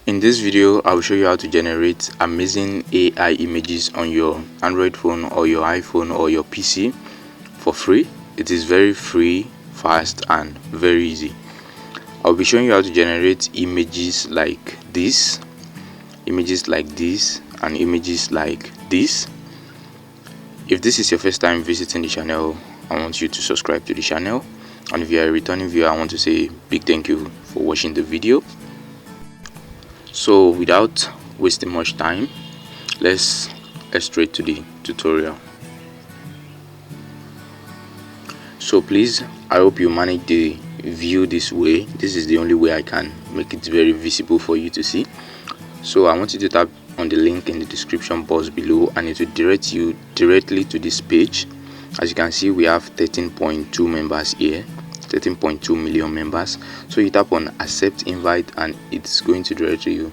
In this video, I will show you how to generate amazing AI images on your Android phone or your iPhone or your PC for free. It is very free, fast and very easy. I'll be showing you how to generate images like this, and images like this. If this is your first time visiting the channel, I want you to subscribe to the channel, and if you are a returning viewer, I want to say big thank you for watching the video. So without wasting much time, let's get straight to the tutorial. So please, I hope you manage the view this way. This is the only way I can make it very visible for you to see. So I want you to tap on the link in the description box below, and it will direct you directly to this page. As you can see, we have 13.2 members here, 13.2 million members. So you tap on accept invite and it's going to direct you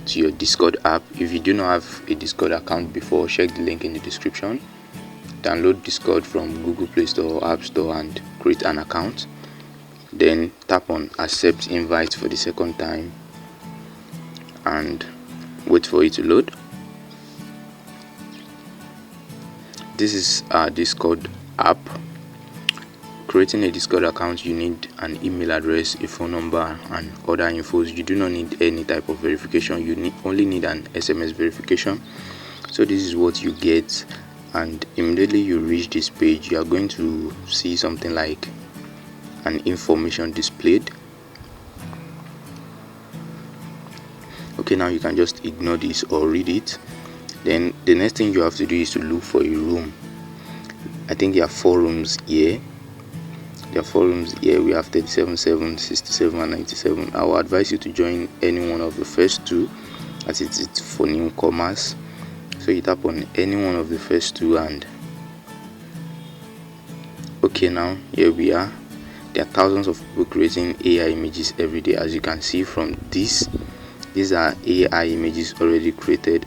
to your Discord app. If you do not have a Discord account before, check the link in the description. Download Discord from Google Play Store or App Store and create an account. Then tap on accept invite for the second time and wait for it to load. This is our Discord app. Creating a Discord account, you need an email address, a phone number and other infos. You do not need any type of verification. You only need an SMS verification. So this is what you get, and immediately you reach this page, you are going to see something like an information displayed. Okay, now you can just ignore this or read it. Then the next thing you have to do is to look for a room. I think there are 4 rooms here. We have 37, 7, 67 and 97. I will advise you to join any one of the first 2, as it is for newcomers. So you tap on any one of the first 2 and okay, now here we are. There are thousands of people creating AI images every day. As you can see from this, these are AI images already created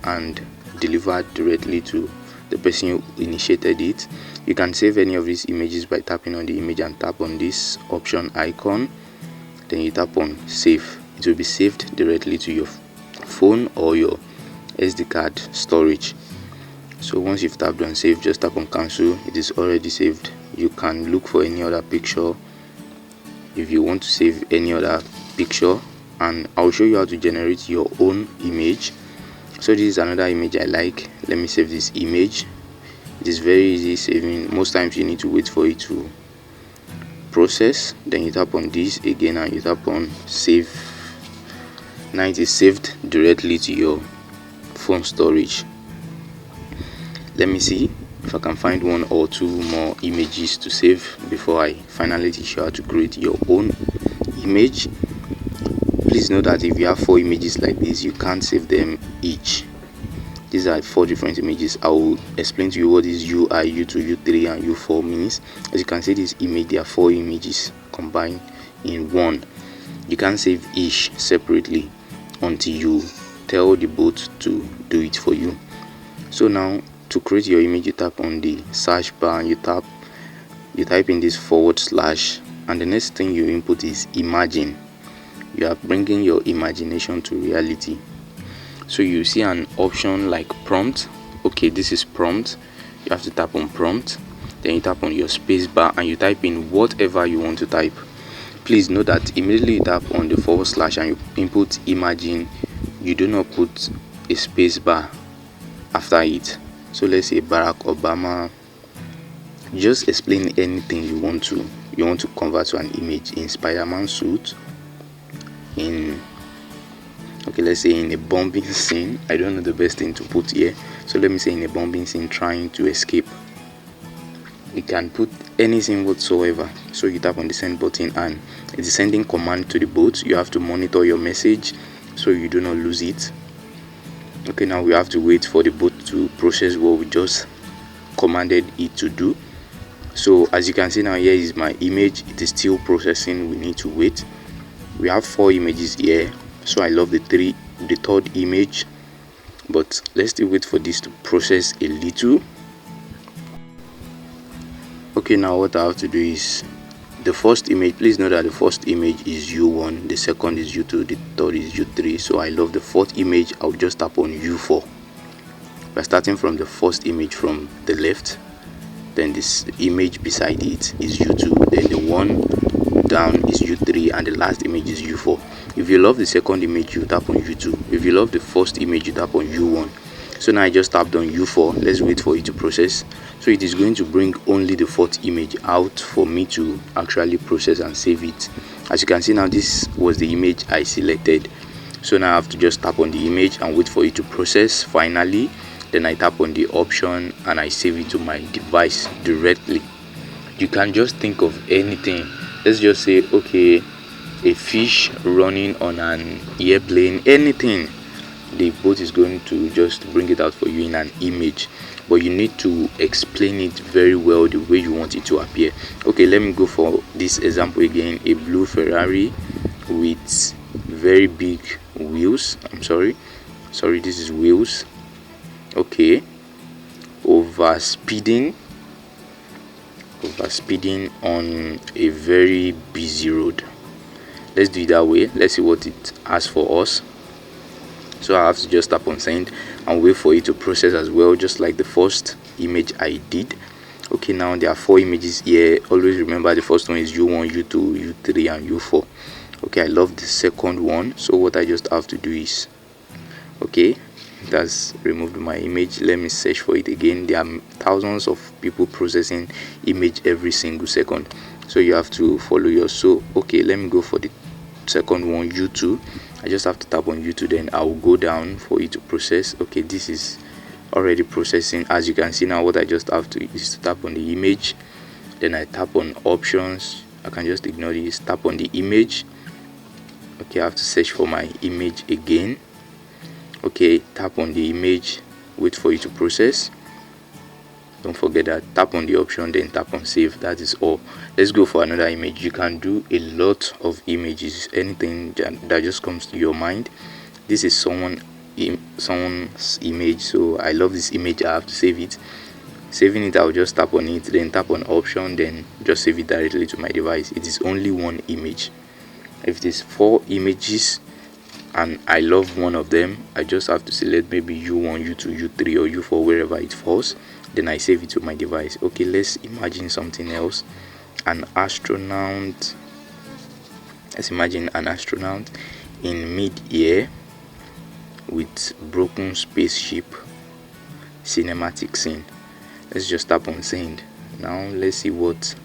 and delivered directly to the person who initiated it. You can save any of these images by tapping on the image and tap on this option icon. Then you tap on save. It will be saved directly to your phone or your SD card storage. So once you've tapped on save, just tap on cancel. It is already saved. You can look for any other picture if you want to save any other picture, and I'll show you how to generate your own image. So this is another image I like. Let me save this image. It is very easy saving. Most times you need to wait for it to process. Then you tap on this again and you tap on save. Now it is saved directly to your phone storage. Let me see if I can find 1 or 2 more images to save before I finally teach you how to create your own image. Please note that if you have 4 images like this, you can't save them each. These are 4 different images. I will explain to you what is UI, U2, U3 and U4 means. As you can see, this image, there are 4 images combined in one. You can't save each separately until you tell the bot to do it for you. So now, to create your image, you tap on the search bar and you type in this / and the next thing you input is imagine. You are bringing your imagination to reality. So you see an option like prompt. Okay, this is prompt. You have to tap on prompt. Then you tap on your space bar and you type in whatever you want to type. Please note that immediately you tap on the / and you input imagine, you do not put a space bar after it. So let's say Barack Obama. Just explain anything you want to convert to an image. In Spider-Man suit, let's say in a bombing scene. I don't know the best thing to put here, so let me say in a bombing scene trying to escape. You can put anything whatsoever. So you tap on the send button and it is sending command to the bot. You have to monitor your message so you do not lose it. Okay, now we have to wait for the bot to process what we just commanded it to do. So as you can see now, here is my image. It is still processing. We need to wait. We have 4 images here, so I love the 3rd image, but let's still wait for this to process a little. Okay, now what I have to do is the first image, please know that the first image is U1, the second is U2, the third is U3. So I love the fourth image. I'll just tap on U4. By starting from the first image from the left, then this image beside it is U2, then the one down is U3, and the last image is U4. If you love the second image, you tap on U2. If you love the first image, you tap on U1. So now I just tapped on U4. Let's wait for it to process. So it is going to bring only the fourth image out for me to actually process and save it. As you can see now, this was the image I selected. So now I have to just tap on the image and wait for it to process finally. Then I tap on the option and I save it to my device directly. You can just think of anything. Let's just say, okay, a fish running on an airplane, anything. The bot is going to just bring it out for you in an image, but you need to explain it very well the way you want it to appear. Okay, let me go for this example again. A blue Ferrari with very big wheels. This is wheels. Okay, overspeeding on a very busy road. Let's do it that way. Let's see what it has for us. So I have to just tap on send and wait for it to process as well, just like the first image I did. Okay, now there are 4 images here. Always remember the first one is U1, U2, U3 and U4. Okay, I love the second one. So what I just have to do is, okay, that's removed my image. Let me search for it again. There are thousands of people processing image every single second, so you have to follow yours. So okay, let me go for the second one, U2. I just have to tap on U2, then I will go down for it to process. Okay, this is already processing. As you can see now, what I just have to is to tap on the image, then I tap on options. I can just ignore this, tap on the image. Okay, I have to search for my image again. Okay, tap on the image, wait for it to process. Don't forget that, tap on the option, then tap on save. That is all. Let's go for another image. You can do a lot of images, anything that just comes to your mind. This is someone's image, so I love this image. I have to save it. Saving it, I'll just tap on it, then tap on option, then just save it directly to my device. It is only one image. If it is 4 images and I love one of them, I just have to select maybe U1, U2, U3 or U4, wherever it falls, then I save it to my device. Okay, let's imagine something else. An astronaut. Let's imagine an astronaut in mid-air with broken spaceship cinematic scene. Let's just tap on send. Now let's see what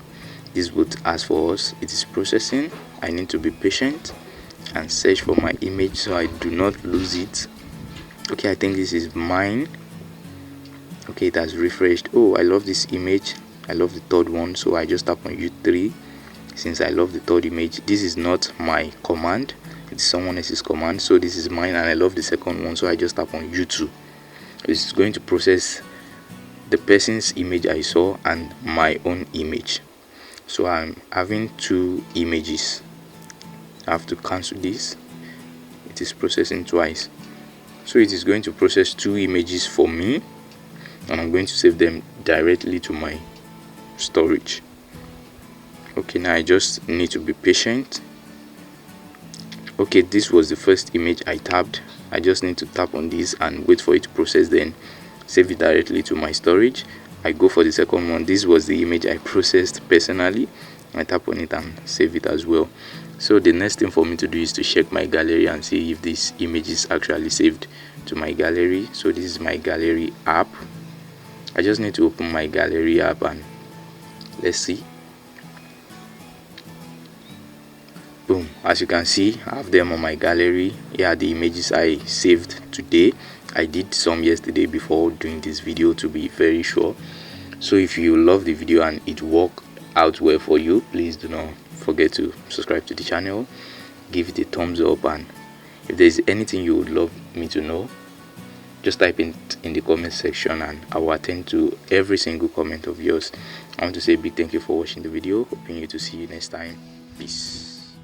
this bot has for us. It is processing. I need to be patient and search for my image so I do not lose it. Okay, I think this is mine. Okay, it has refreshed. Oh, I love this image. I love the third one, so I just tap on U3 since I love the third image. This is not my command, it's someone else's command, so this is mine, and I love the second one, so I just tap on U2. It's going to process the person's image I saw and my own image. So I'm having 2 images. I have to cancel this. It is processing twice, so it is going to process 2 images for me, and I'm going to save them directly to my storage. Okay, now I just need to be patient. Okay, this was the first image I tapped. I just need to tap on this and wait for it to process, then save it directly to my storage. I go for the second one. This was the image I processed personally. I tap on it and save it as well. So the next thing for me to do is to check my gallery and see if this image is actually saved to my gallery. So this is my gallery app. I just need to open my gallery app and let's see. Boom, as you can see, I have them on my gallery. Here are the images I saved today. I did some yesterday before doing this video to be very sure. So if you love the video and it worked out well for you, please do not forget to subscribe to the channel, give it a thumbs up, and if there's anything you would love me to know, just type it in the comment section and I will attend to every single comment of yours. I want to say a big thank you for watching the video. Hoping to see you next time. Peace.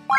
Bye.